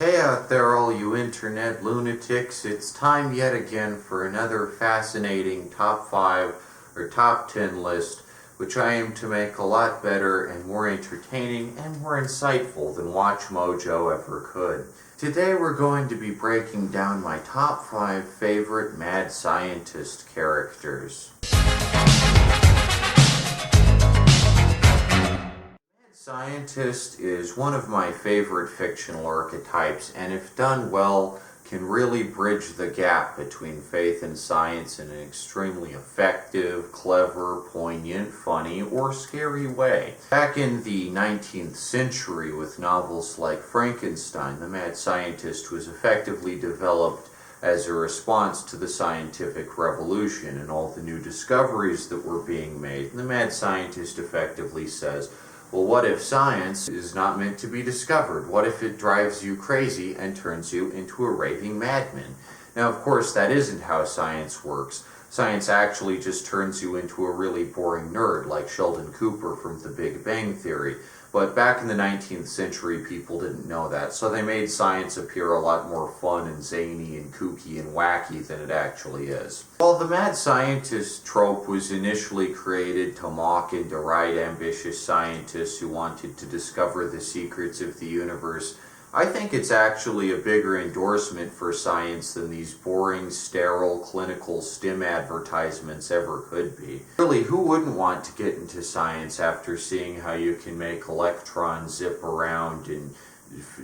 Hey out there, all you internet lunatics. It's time yet again for another fascinating top 5 or top 10 list, which I aim to make a lot better and more entertaining and more insightful than Watch Mojo ever could. Today we're going to be breaking down my top 5 favorite mad scientist characters. Scientist is one of my favorite fictional archetypes, and if done well, can really bridge the gap between faith and science in an extremely effective, clever, poignant, funny, or scary way. Back in the 19th century, with novels like Frankenstein, the mad scientist was effectively developed as a response to the scientific revolution and all the new discoveries that were being made. And the mad scientist effectively says, well, what if science is not meant to be discovered? What if it drives you crazy and turns you into a raving madman? Now, of course, that isn't how science works. Science actually just turns you into a really boring nerd, like Sheldon Cooper from The Big Bang Theory. But back in the 19th century, people didn't know that, so they made science appear a lot more fun and zany and kooky and wacky than it actually is. While the mad scientist trope was initially created to mock and deride ambitious scientists who wanted to discover the secrets of the universe, I think it's actually a bigger endorsement for science than these boring, sterile, clinical STEM advertisements ever could be. Really, who wouldn't want to get into science after seeing how you can make electrons zip around and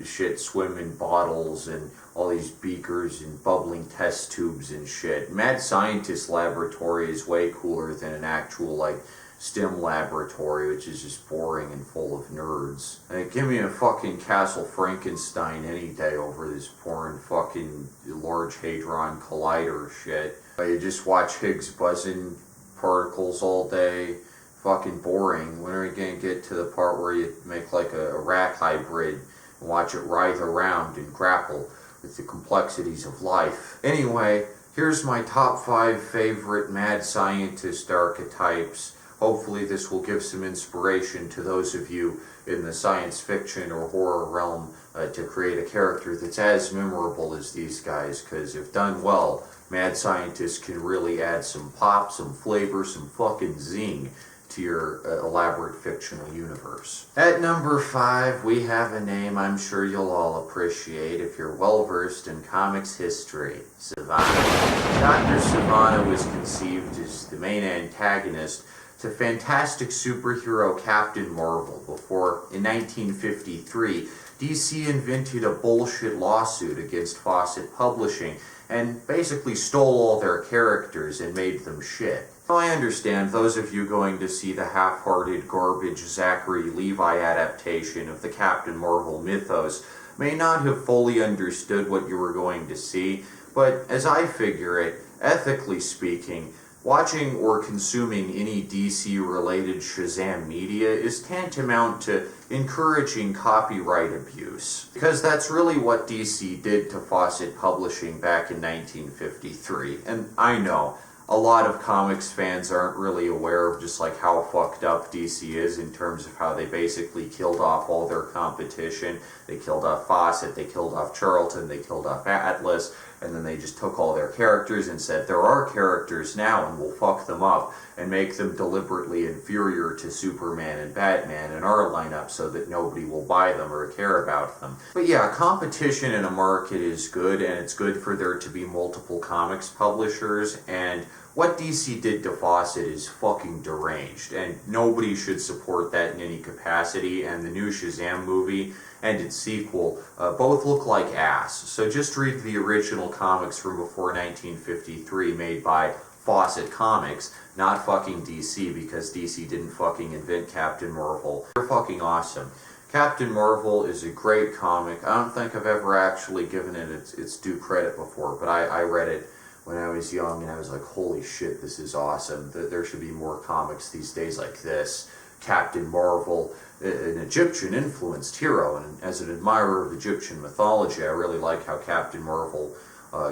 shit swim in bottles and all these beakers and bubbling test tubes and shit? Mad Scientist Laboratory is way cooler than an actual, STEM laboratory, which is just boring and full of nerds. Give me a fucking Castle Frankenstein any day over this boring fucking Large Hadron Collider shit. You just watch Higgs boson particles all day. Fucking boring. When are we gonna get to the part where you make like a rat hybrid and watch it writhe around and grapple with the complexities of life? Anyway, here's my top 5 favorite mad scientist archetypes. Hopefully this will give some inspiration to those of you in the science fiction or horror realm to create a character that's as memorable as these guys, because if done well, mad scientists can really add some pop, some flavor, some fucking zing to your elaborate fictional universe. At number 5, we have a name I'm sure you'll all appreciate if you're well versed in comics history: Sivana. Dr. Sivana was conceived as the main antagonist to fantastic superhero Captain Marvel before, in 1953, DC invented a bullshit lawsuit against Fawcett Publishing and basically stole all their characters and made them shit. Now, I understand those of you going to see the half-hearted garbage Zachary Levi adaptation of the Captain Marvel mythos may not have fully understood what you were going to see, but as I figure it, ethically speaking, watching or consuming any DC-related Shazam media is tantamount to encouraging copyright abuse, because that's really what DC did to Fawcett Publishing back in 1953. And I know, a lot of comics fans aren't really aware of just how fucked up DC is in terms of how they basically killed off all their competition. They killed off Fawcett, they killed off Charlton, they killed off Atlas, and then they just took all their characters and said, there are characters now and we'll fuck them up and make them deliberately inferior to Superman and Batman in our lineup so that nobody will buy them or care about them. But yeah, competition in a market is good, and it's good for there to be multiple comics publishers, and what DC did to Fawcett is fucking deranged, and nobody should support that in any capacity, and the new Shazam movie and its sequel both look like ass. So just read the original comics from before 1953 made by Fawcett Comics, not fucking DC, because DC didn't fucking invent Captain Marvel. They're fucking awesome. Captain Marvel is a great comic. I don't think I've ever actually given it its due credit before, but I read it when I was young and I was like, holy shit, this is awesome. There should be more comics these days like this. Captain Marvel, an Egyptian-influenced hero, and as an admirer of Egyptian mythology, I really like how Captain Marvel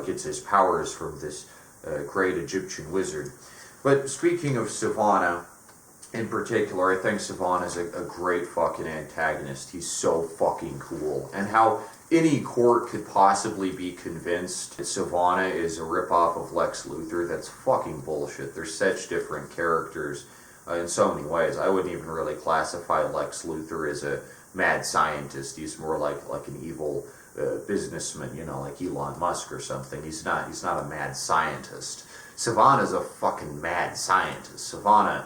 gets his powers from this great Egyptian wizard. But speaking of Sivana, In particular, I think Savan is a great fucking antagonist. He's so fucking cool. And how any court could possibly be convinced that Sivana is a ripoff of Lex Luthor, that's fucking bullshit. They're such different characters in so many ways. I wouldn't even really classify Lex Luthor as a mad scientist. He's more like an evil businessman, you know, like Elon Musk or something. He's not a mad scientist. Sivana's a fucking mad scientist. Sivana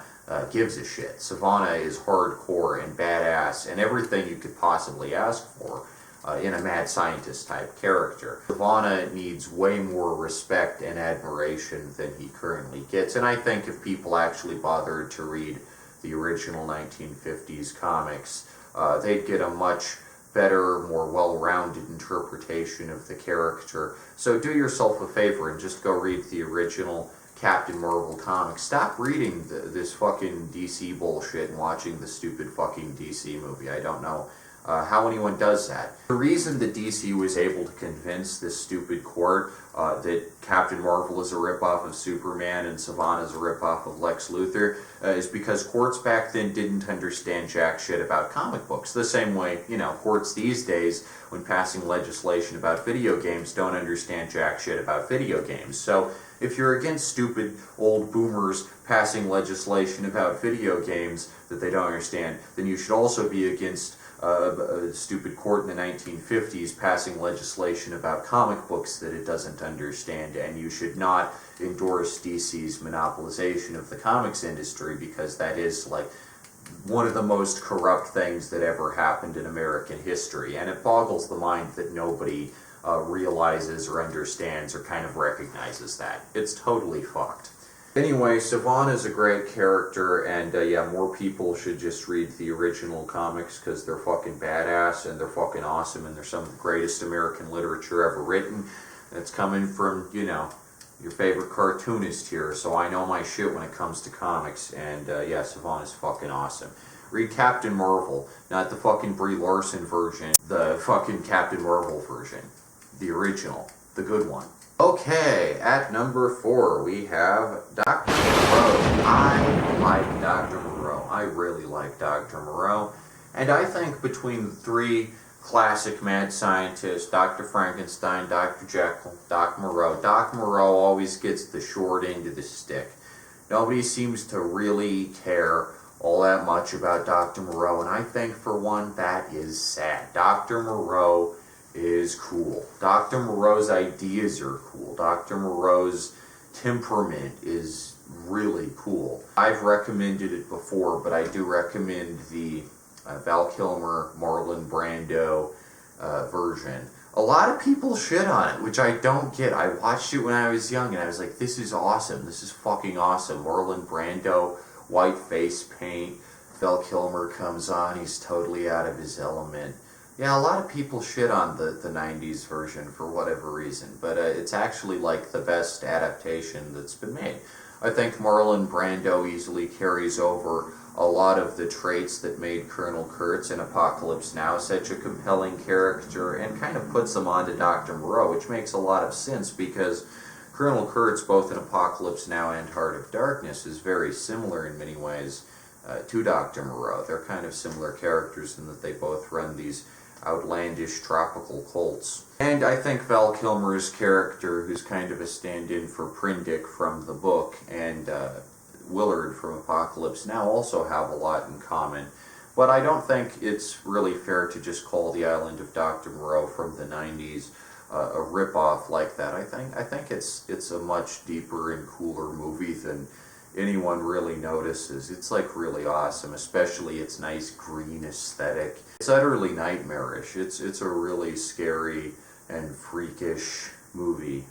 gives a shit. Sivana is hardcore and badass and everything you could possibly ask for in a mad scientist type character. Sivana needs way more respect and admiration than he currently gets, and I think if people actually bothered to read the original 1950s comics, they'd get a much better, more well-rounded interpretation of the character. So do yourself a favor and just go read the original Captain Marvel comics. Stop reading this fucking DC bullshit and watching the stupid fucking DC movie. I don't know how anyone does that. The reason that DC was able to convince this stupid court that Captain Marvel is a ripoff of Superman and Sivana is a ripoff of Lex Luthor is because courts back then didn't understand jack shit about comic books. The same way, you know, courts these days, when passing legislation about video games, don't understand jack shit about video games. So if you're against stupid old boomers passing legislation about video games that they don't understand, then you should also be against a stupid court in the 1950s passing legislation about comic books that it doesn't understand, and you should not endorse DC's monopolization of the comics industry, because that is like one of the most corrupt things that ever happened in American history, and it boggles the mind that nobody realizes or understands or kind of recognizes that. It's totally fucked. Anyway, Sivan is a great character, and yeah, more people should just read the original comics because they're fucking badass and they're fucking awesome and they're some of the greatest American literature ever written. And it's coming from, you know, your favorite cartoonist here, so I know my shit when it comes to comics, and yeah, Sivan is fucking awesome. Read Captain Marvel, not the fucking Brie Larson version, the fucking Captain Marvel version. The original, the good one. Okay, at number 4, we have Dr. Moreau. I like Dr. Moreau. I really like Dr. Moreau. And I think between the 3 classic mad scientists, Dr. Frankenstein, Dr. Jekyll, Doc Moreau always gets the short end of the stick. Nobody seems to really care all that much about Dr. Moreau, and I think for one, that is sad. Dr. Moreau is cool. Dr. Moreau's ideas are cool. Dr. Moreau's temperament is really cool. I've recommended it before, but I do recommend the Val Kilmer, Marlon Brando version. A lot of people shit on it, which I don't get. I watched it when I was young, and I was like, this is awesome. This is fucking awesome. Marlon Brando, white face paint. Val Kilmer comes on. He's totally out of his element. Yeah, a lot of people shit on the 90s version for whatever reason, but it's actually like the best adaptation that's been made. I think Marlon Brando easily carries over a lot of the traits that made Colonel Kurtz in Apocalypse Now such a compelling character, and kind of puts him onto Dr. Moreau, which makes a lot of sense because Colonel Kurtz, both in Apocalypse Now and Heart of Darkness, is very similar in many ways to Dr. Moreau. They're kind of similar characters in that they both run these outlandish tropical cults. And I think Val Kilmer's character, who's kind of a stand-in for Prindick from the book, and Willard from Apocalypse Now also have a lot in common. But I don't think it's really fair to just call The Island of Dr. Moreau from the 90s a rip-off like that. I think it's a much deeper and cooler movie than anyone really notices. It's like really awesome, especially its nice green aesthetic. It's utterly nightmarish. It's a really scary and freakish movie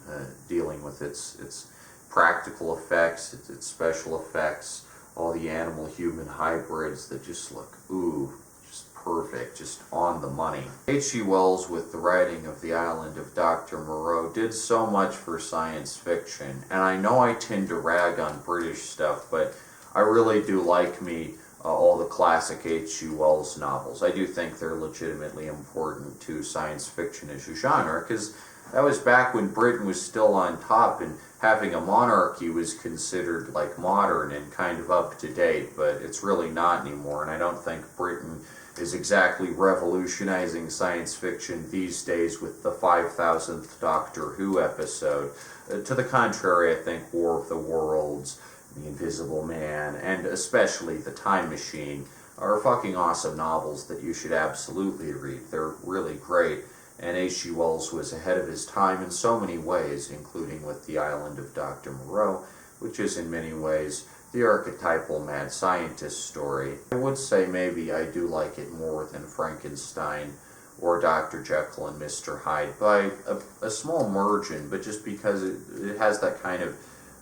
dealing with its practical effects, its special effects, all the animal-human hybrids that just look, ooh, just perfect, just on the money. H.G. Wells, with the writing of The Island of Dr. Moreau, did so much for science fiction, and I know I tend to rag on British stuff, but I really do like me all the classic H.G. Wells novels. I do think they're legitimately important to science fiction as a genre, because that was back when Britain was still on top, and having a monarchy was considered like modern and kind of up to date, but it's really not anymore, and I don't think Britain is exactly revolutionizing science fiction these days with the 5,000th Doctor Who episode. To the contrary, I think War of the Worlds, The Invisible Man, and especially The Time Machine are fucking awesome novels that you should absolutely read. They're really great, and H.G. Wells was ahead of his time in so many ways, including with The Island of Dr. Moreau, which is in many ways the archetypal mad scientist story. I would say maybe I do like it more than Frankenstein or Dr. Jekyll and Mr. Hyde by a small margin, but just because it has that kind of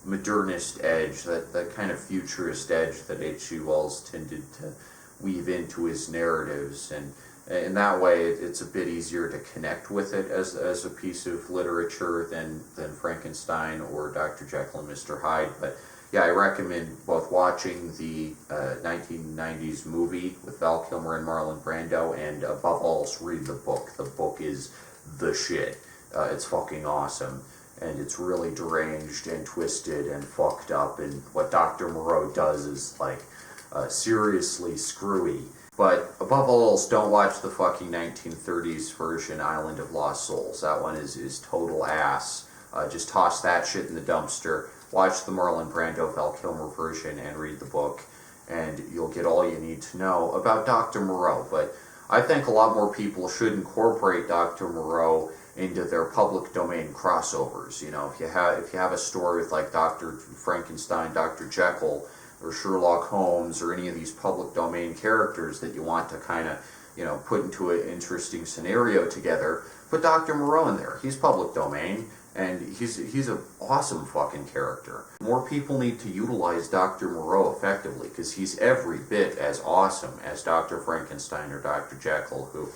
modernist edge, that kind of futurist edge that H.G. Wells tended to weave into his narratives, and in that way it's a bit easier to connect with it as a piece of literature than Frankenstein or Dr. Jekyll and Mr. Hyde. But yeah, I recommend both watching the 1990s movie with Val Kilmer and Marlon Brando, and above all, read the book. The book is the shit. It's fucking awesome, and it's really deranged and twisted and fucked up, and what Dr. Moreau does is like seriously screwy. But above all else, don't watch the fucking 1930s version, Island of Lost Souls. That one is total ass. Just toss that shit in the dumpster. Watch the Marlon Brando, Val Kilmer version and read the book, and you'll get all you need to know about Dr. Moreau. But I think a lot more people should incorporate Dr. Moreau into their public domain crossovers. You know, if you have a story with like Dr. Frankenstein, Dr. Jekyll, or Sherlock Holmes, or any of these public domain characters that you want to kind of, you know, put into an interesting scenario together, put Dr. Moreau in there. He's public domain, and he's an awesome fucking character. More people need to utilize Dr. Moreau effectively, because he's every bit as awesome as Dr. Frankenstein or Dr. Jekyll, who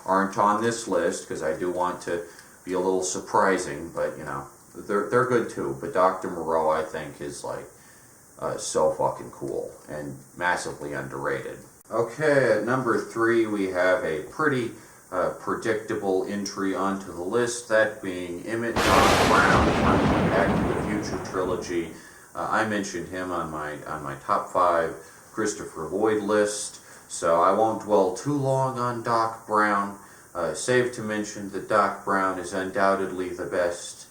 aren't on this list, because I do want to be a little surprising, but, you know, they're good too. But Dr. Moreau, I think, is like so fucking cool and massively underrated. Okay, at number 3 we have a pretty predictable entry onto the list, that being Emmett Doc Brown from the Back to the Future trilogy. I mentioned him on my top 5 Christopher Lloyd list, so I won't dwell too long on Doc Brown, save to mention that Doc Brown is undoubtedly the best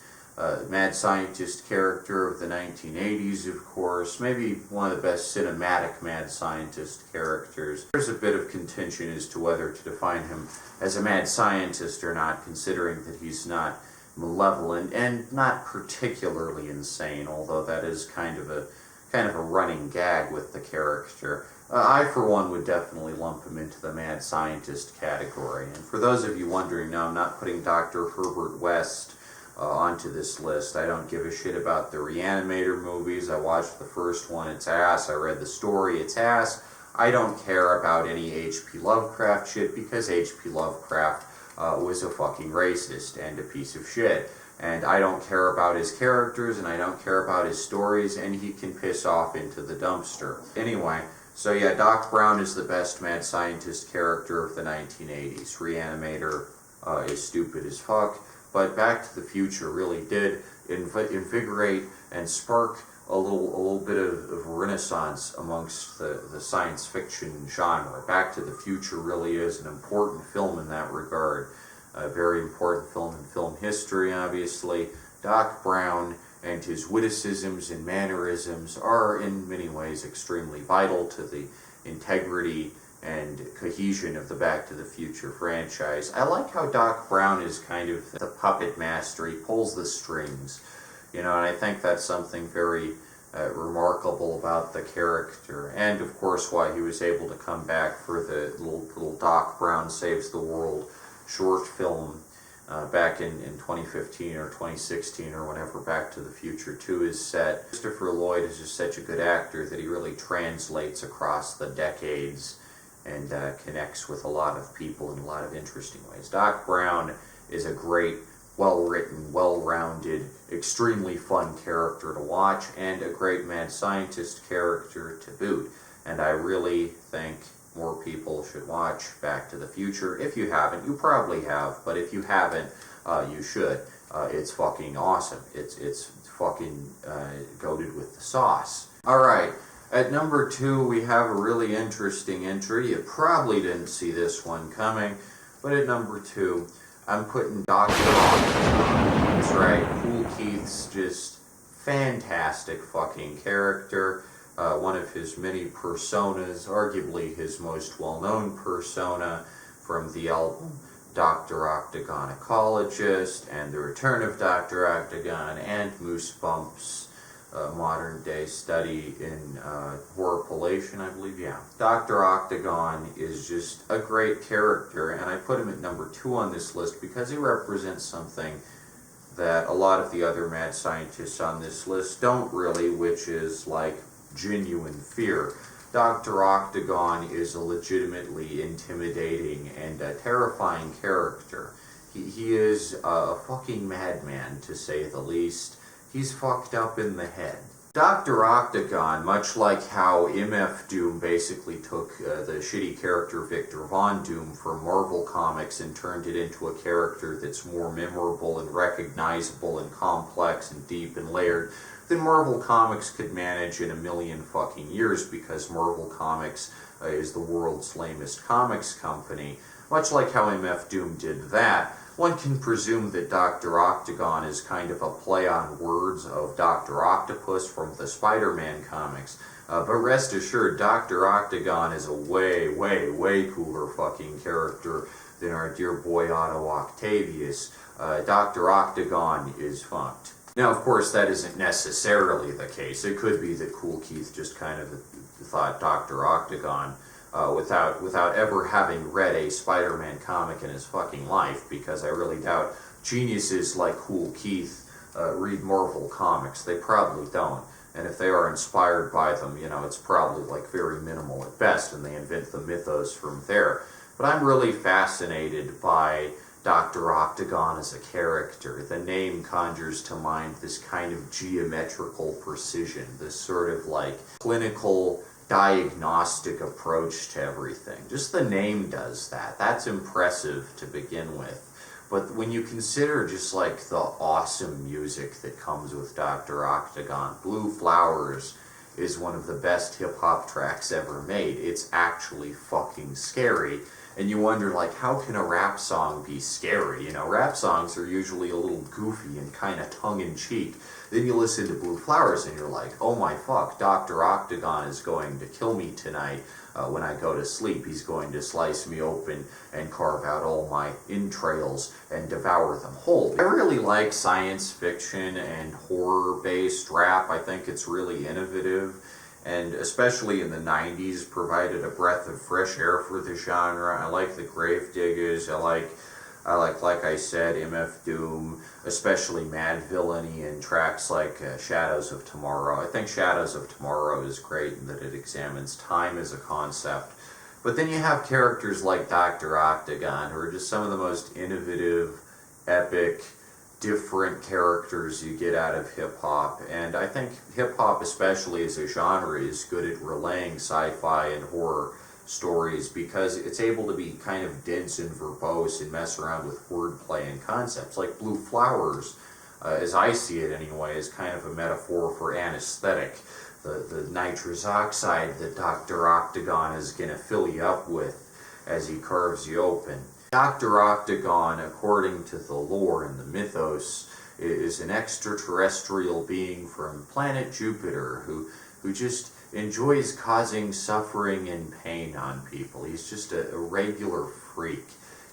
mad scientist character of the 1980s, of course, maybe one of the best cinematic mad scientist characters. There's a bit of contention as to whether to define him as a mad scientist or not, considering that he's not malevolent and not particularly insane, although that is kind of a running gag with the character. I, for one, would definitely lump him into the mad scientist category. And for those of you wondering, no, I'm not putting Dr. Herbert West onto this list. I don't give a shit about the Reanimator movies. I watched the first one, it's ass. I read the story, it's ass. I don't care about any H.P. Lovecraft shit, because H.P. Lovecraft was a fucking racist and a piece of shit. And I don't care about his characters, and I don't care about his stories, and he can piss off into the dumpster. Anyway, so yeah, Doc Brown is the best mad scientist character of the 1980s. Reanimator is stupid as fuck. But Back to the Future really did invigorate and spark a little bit of renaissance amongst the science fiction genre. Back to the Future really is an important film in that regard. A very important film in film history, obviously. Doc Brown and his witticisms and mannerisms are in many ways extremely vital to the integrity and cohesion of the Back to the Future franchise. I like how Doc Brown is kind of the puppet master. He pulls the strings, you know, and I think that's something very remarkable about the character, and of course why he was able to come back for the little Doc Brown Saves the World short film back in 2015 or 2016 or whenever Back to the Future 2 is set. Christopher Lloyd is just such a good actor that he really translates across the decades and connects with a lot of people in a lot of interesting ways. Doc Brown is a great, well-written, well-rounded, extremely fun character to watch, and a great mad scientist character to boot. and I really think more people should watch Back to the Future. If you haven't, you probably have, but if you haven't, you should. It's fucking awesome. It's fucking goated with the sauce. Alright, at number 2 we have a really interesting entry. You probably didn't see this one coming, but at number 2 I'm putting Dr. Octagon. That's right, Kool Keith's just fantastic fucking character. One of his many personas, arguably his most well-known persona from the album Dr. Octagon Ecologist, and The Return of Dr. Octagon, and Moose Bump's modern-day study in horrorpolation, I believe, yeah. Dr. Octagon is just a great character, and I put him at number 2 on this list because he represents something that a lot of the other mad scientists on this list don't really, which is, like, genuine fear. Dr. Octagon is a legitimately intimidating and terrifying character. He is a fucking madman, to say the least. He's fucked up in the head. Dr. Octagon, much like how MF Doom basically took the shitty character Victor Von Doom from Marvel Comics and turned it into a character that's more memorable and recognizable and complex and deep and layered than Marvel Comics could manage in a million fucking years, because Marvel Comics is the world's lamest comics company. Much like how MF Doom did that, one can presume that Dr. Octagon is kind of a play on words of Dr. Octopus from the Spider-Man comics. But rest assured, Dr. Octagon is a way, way, way cooler fucking character than our dear boy Otto Octavius. Dr. Octagon is funked. Now, of course, that isn't necessarily the case. It could be that Kool Keith just kind of thought Dr. Octagon without ever having read a Spider-Man comic in his fucking life, because I really doubt geniuses like Kool Keith read Marvel comics. They probably don't. And if they are inspired by them, you know, it's probably like very minimal at best, and they invent the mythos from there. But I'm really fascinated by Dr. Octagon as a character. The name conjures to mind this kind of geometrical precision, this sort of like clinical diagnostic approach to everything. Just the name does that. That's impressive to begin with. But when you consider just like the awesome music that comes with Dr. Octagon, Blue Flowers is one of the best hip-hop tracks ever made. It's actually fucking scary. And you wonder, like, how can a rap song be scary? You know, rap songs are usually a little goofy and kind of tongue-in-cheek. Then you listen to Blue Flowers and you're like, oh my fuck, Dr. Octagon is going to kill me tonight when I go to sleep. He's going to slice me open and carve out all my entrails and devour them whole. I really like science fiction and horror-based rap. I think it's really innovative, and especially in the 90s provided a breath of fresh air for the genre. I like the Gravediggers. I like I said, MF Doom, especially Mad Villainy and tracks like Shadows of Tomorrow. I think Shadows of Tomorrow is great in that it examines time as a concept. But then you have characters like Dr. Octagon, who are just some of the most innovative, epic, different characters you get out of hip-hop. And I think hip-hop, especially as a genre, is good at relaying sci-fi and horror stories because it's able to be kind of dense and verbose and mess around with wordplay and concepts. Like Blue Flowers, as I see it anyway, is kind of a metaphor for anesthetic. The nitrous oxide that Dr. Octagon is going to fill you up with as he carves you open. Dr. Octagon, according to the lore and the mythos, is an extraterrestrial being from planet Jupiter who just enjoys causing suffering and pain on people. He's just a regular freak.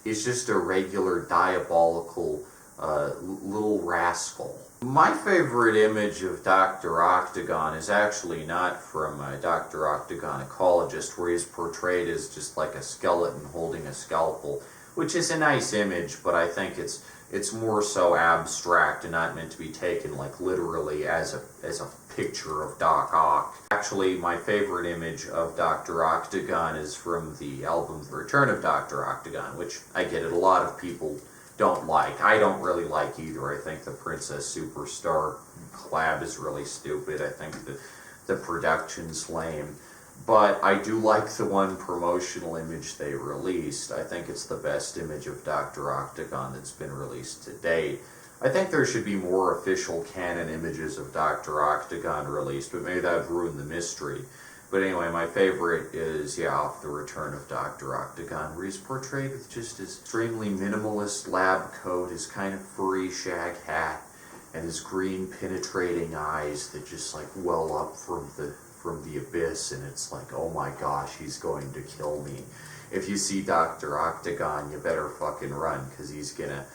He's just a regular diabolical little rascal. My favorite image of Dr. Octagon is actually not from Dr. Octagon Ecologist, where he's portrayed as just like a skeleton holding a scalpel, which is a nice image, but I think it's more so abstract and not meant to be taken like literally as a picture of Doc Ock. Actually, my favorite image of Dr. Octagon is from the album The Return of Dr. Octagon, which I get it, a lot of people don't like. I don't really like either. I think the Princess Superstar collab is really stupid. I think the production's lame. but I do like the one promotional image they released. I think it's the best image of Dr. Octagon that's been released to date. I think there should be more official canon images of Dr. Octagon released, but maybe that would ruin the mystery. But anyway, my favorite is, The Return of Dr. Octagon, where he's portrayed with just his extremely minimalist lab coat, his kind of furry shag hat, and his green penetrating eyes that just like well up from the abyss, and it's like, oh my gosh, he's going to kill me. If you see Dr. Octagon, you better fucking run, because he's gonna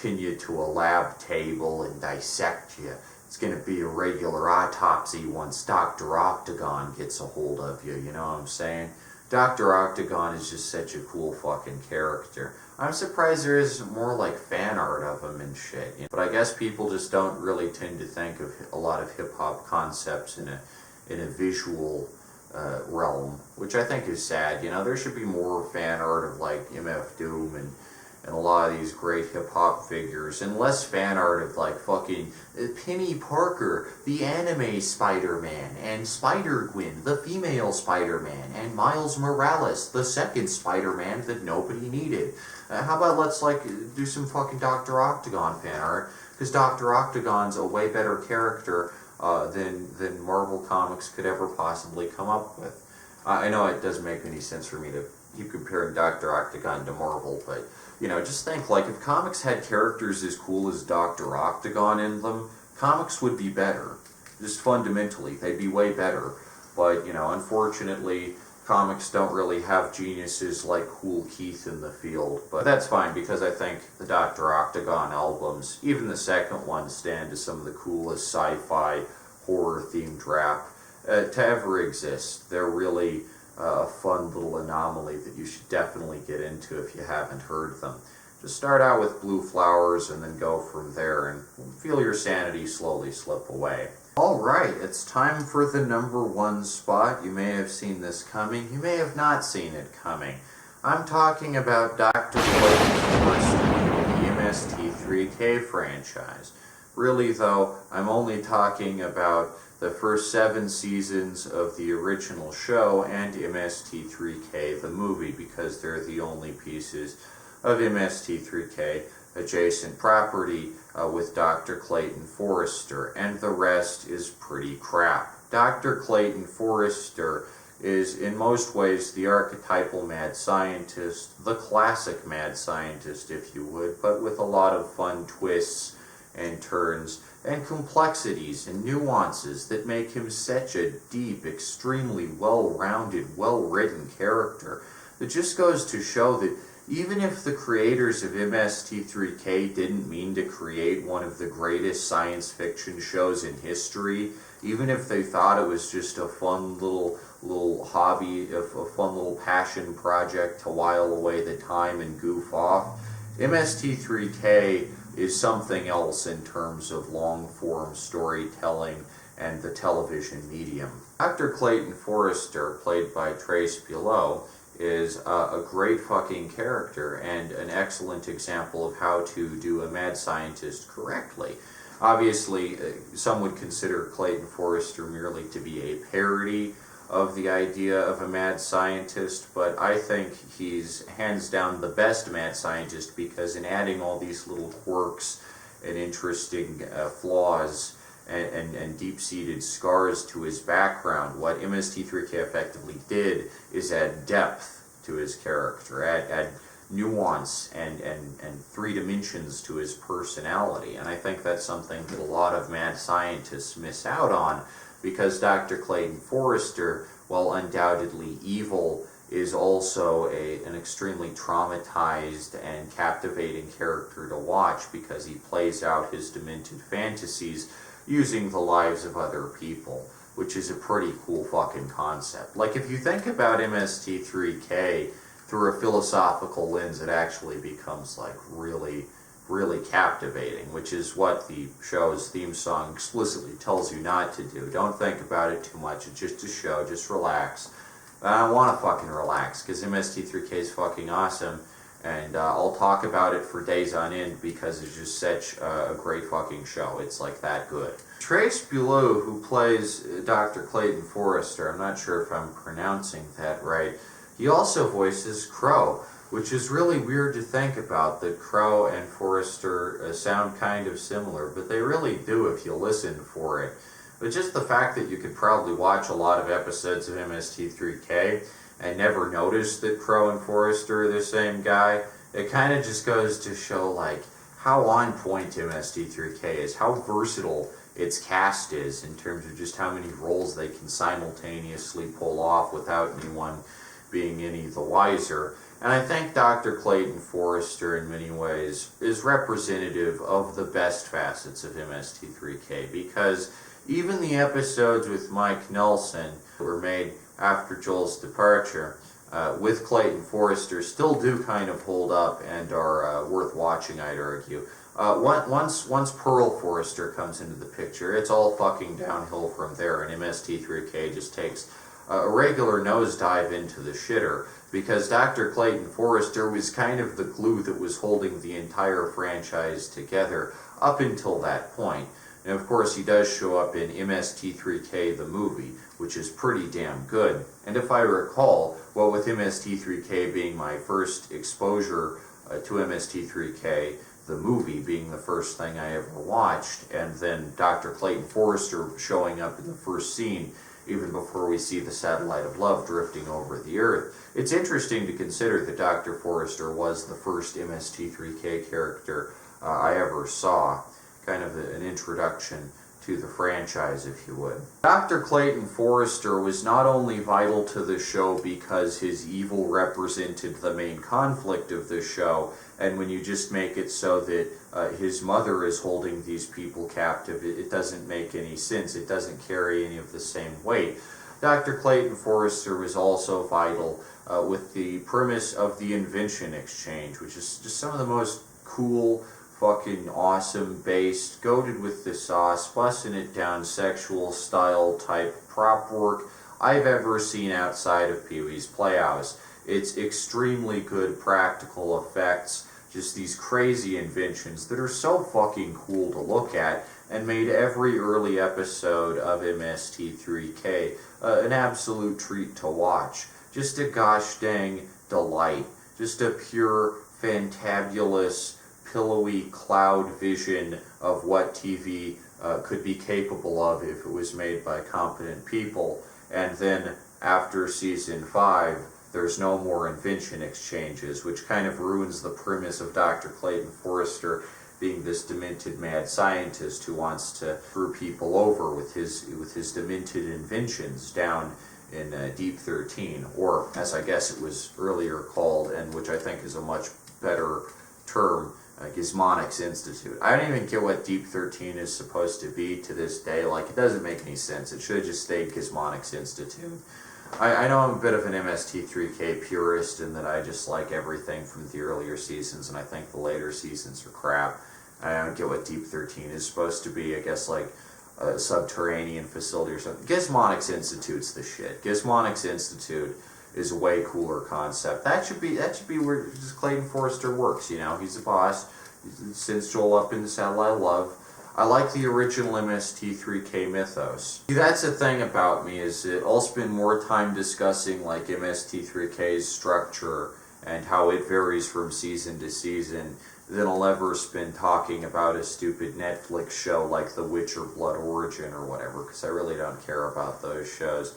pin you to a lab table and dissect you. It's gonna be a regular autopsy once Dr. Octagon gets a hold of you, you know what I'm saying? Dr. Octagon is just such a cool fucking character. I'm surprised there isn't more like fan art of him and shit. You know? But I guess people just don't really tend to think of a lot of hip-hop concepts in a visual realm, which I think is sad. You know, there should be more fan art of like MF Doom and a lot of these great hip-hop figures, and less fan art of like fucking Penny Parker, the anime Spider-Man, and Spider-Gwen, the female Spider-Man, and Miles Morales, the second Spider-Man that nobody needed. How about let's like do some fucking Dr. Octagon fan art, because Dr. Octagon's a way better character than Marvel Comics could ever possibly come up with. I know it doesn't make any sense for me to keep comparing Dr. Octagon to Marvel, but you know, just think, like, if comics had characters as cool as Dr. Octagon in them, comics would be better. Just fundamentally, they'd be way better. But, you know, unfortunately, comics don't really have geniuses like Cool Keith in the field. But that's fine, because I think the Dr. Octagon albums, even the second one, stand as some of the coolest sci-fi, horror-themed rap to ever exist. They're really a fun little anomaly that you should definitely get into if you haven't heard them. Just start out with Blue Flowers and then go from there and feel your sanity slowly slip away. Alright, it's time for the number one spot. You may have seen this coming, you may have not seen it coming. I'm talking about Dr. Clayton Forrester, the MST3K franchise. Really though, I'm only talking about the first 7 seasons of the original show and MST3K, the movie, because they're the only pieces of MST3K adjacent property with Dr. Clayton Forrester, and the rest is pretty crap. Dr. Clayton Forrester is in most ways the archetypal mad scientist, the classic mad scientist if you would, but with a lot of fun twists and turns and complexities and nuances that make him such a deep, extremely well-rounded, well-written character that just goes to show that even if the creators of MST3K didn't mean to create one of the greatest science fiction shows in history, even if they thought it was just a fun little hobby, a fun little passion project to while away the time and goof off, MST3K is something else in terms of long-form storytelling and the television medium. Dr. Clayton Forrester, played by Trace Below, is a great fucking character and an excellent example of how to do a mad scientist correctly. Obviously, some would consider Clayton Forrester merely to be a parody of the idea of a mad scientist, but I think he's hands down the best mad scientist, because in adding all these little quirks and interesting flaws and deep-seated scars to his background, what MST3K effectively did is add depth to his character, add nuance and 3 dimensions to his personality, and I think that's something that a lot of mad scientists miss out on, because Dr. Clayton Forrester, while undoubtedly evil, is also an extremely traumatized and captivating character to watch, because he plays out his demented fantasies using the lives of other people, which is a pretty cool fucking concept. Like, if you think about MST3K through a philosophical lens, it actually becomes like really captivating, which is what the show's theme song explicitly tells you not to do. Don't think about it too much, it's just a show, just relax. I don't want to fucking relax, because MST3K is fucking awesome, And I'll talk about it for days on end because it's just such a great fucking show. It's like that good. Trace Beaulieu, who plays Dr. Clayton Forrester, I'm not sure if I'm pronouncing that right, he also voices Crow, which is really weird to think about, that Crow and Forrester sound kind of similar, but they really do if you listen for it. But just the fact that you could probably watch a lot of episodes of MST3K and never notice that Crow and Forrester are the same guy, it kind of just goes to show like how on point MST3K is, how versatile its cast is in terms of just how many roles they can simultaneously pull off without anyone being any the wiser. And I think Dr. Clayton Forrester in many ways is representative of the best facets of MST3K, because even the episodes with Mike Nelson were made after Joel's departure with Clayton Forrester still do kind of hold up and are worth watching, I'd argue. Once Pearl Forrester comes into the picture, it's all fucking downhill from there, and MST3K just takes a regular nosedive into the shitter, because Dr. Clayton Forrester was kind of the glue that was holding the entire franchise together up until that point. And of course he does show up in MST3K the movie, which is pretty damn good. And if I recall, well, with MST3K being my first exposure to MST3K, the movie being the first thing I ever watched, and then Dr. Clayton Forrester showing up in the first scene, even before we see the satellite of love drifting over the Earth. It's interesting to consider that Dr. Forrester was the first MST3K character I ever saw. Kind of an introduction to the franchise, if you would. Dr. Clayton Forrester was not only vital to the show because his evil represented the main conflict of the show, and when you just make it so that his mother is holding these people captive, it doesn't make any sense. It doesn't carry any of the same weight. Dr. Clayton Forrester was also vital with the premise of the invention exchange, which is just some of the most cool, fucking awesome, based, goated with the sauce, busting it down, sexual style type prop work I've ever seen outside of Pee-wee's Playhouse. It's extremely good practical effects, just these crazy inventions that are so fucking cool to look at, and made every early episode of MST3K an absolute treat to watch. Just a gosh dang delight. Just a pure, fantabulous, pillowy cloud vision of what TV could be capable of if it was made by competent people. And then after season 5, there's no more invention exchanges, which kind of ruins the premise of Dr. Clayton Forrester being this demented mad scientist who wants to screw people over with his demented inventions down in Deep 13, or as I guess it was earlier called, and which I think is a much better term, Gizmonics Institute. I don't even get what Deep 13 is supposed to be to this day. Like, it doesn't make any sense. It should have just stayed Gizmonics Institute. I know I'm a bit of an MST3K purist in that I just like everything from the earlier seasons, and I think the later seasons are crap. I don't get what Deep 13 is supposed to be. I guess like a subterranean facility or something. Gizmonics Institute's the shit. Gizmonics Institute is a way cooler concept. That should be where just Clayton Forrester works, you know. He's the boss. He sends Joel up in the satellite of love. I like the original MST3K mythos. See, that's the thing about me, is that I'll spend more time discussing like MST3K's structure and how it varies from season to season than I'll ever spend talking about a stupid Netflix show like The Witcher Blood Origin or whatever, because I really don't care about those shows.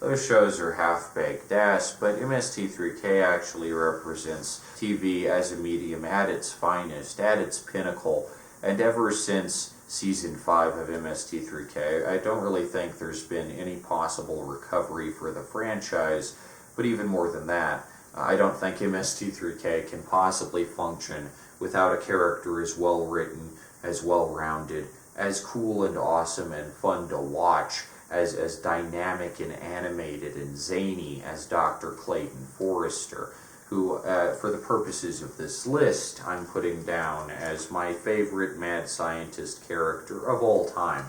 Those shows are half-baked ass, but MST3K actually represents TV as a medium at its finest, at its pinnacle, and ever since Season 5 of MST3K, I don't really think there's been any possible recovery for the franchise, but even more than that, I don't think MST3K can possibly function without a character as well-written, as well-rounded, as cool and awesome and fun to watch, as dynamic and animated and zany as Dr. Clayton Forrester, who, for the purposes of this list, I'm putting down as my favorite mad scientist character of all time.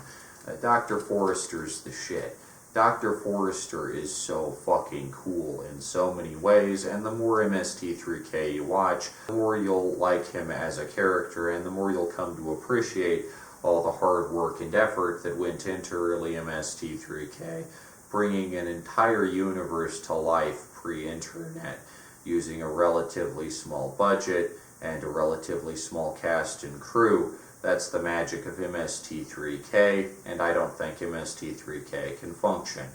Dr. Forrester's the shit. Dr. Forrester is so fucking cool in so many ways, and the more MST3K you watch, the more you'll like him as a character, and the more you'll come to appreciate all the hard work and effort that went into early MST3K, bringing an entire universe to life pre-internet, using a relatively small budget and a relatively small cast and crew. That's the magic of MST3K, and I don't think MST3K can function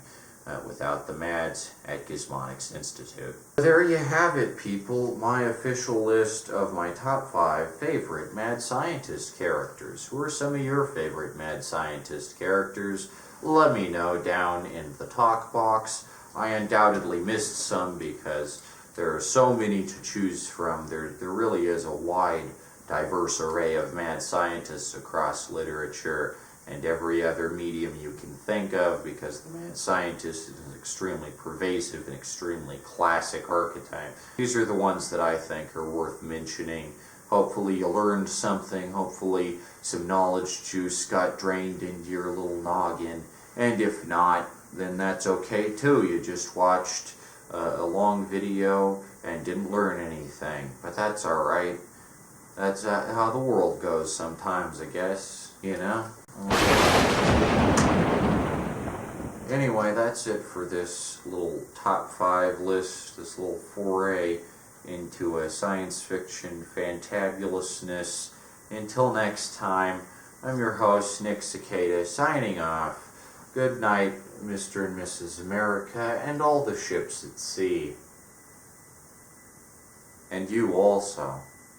without the Mads at Gizmonics Institute. There you have it, people, my official list of my top 5 favorite mad scientist characters. Who are some of your favorite mad scientist characters? Let me know down in the talk box. I undoubtedly missed some because there are so many to choose from. There really is a wide, diverse array of mad scientists across literature and every other medium you can think of, because the mad scientist is an extremely pervasive and extremely classic archetype. These are the ones that I think are worth mentioning. Hopefully you learned something, hopefully some knowledge juice got drained into your little noggin, and if not, then that's okay too. You just watched a long video and didn't learn anything, but that's alright. That's how the world goes sometimes, I guess, you know? Anyway, that's it for this little top 5 list, this little foray into a science fiction fantabulousness. Until next time, I'm your host, Nick Cicada, signing off. Good night, Mr. and Mrs. America, and all the ships at sea. And you also.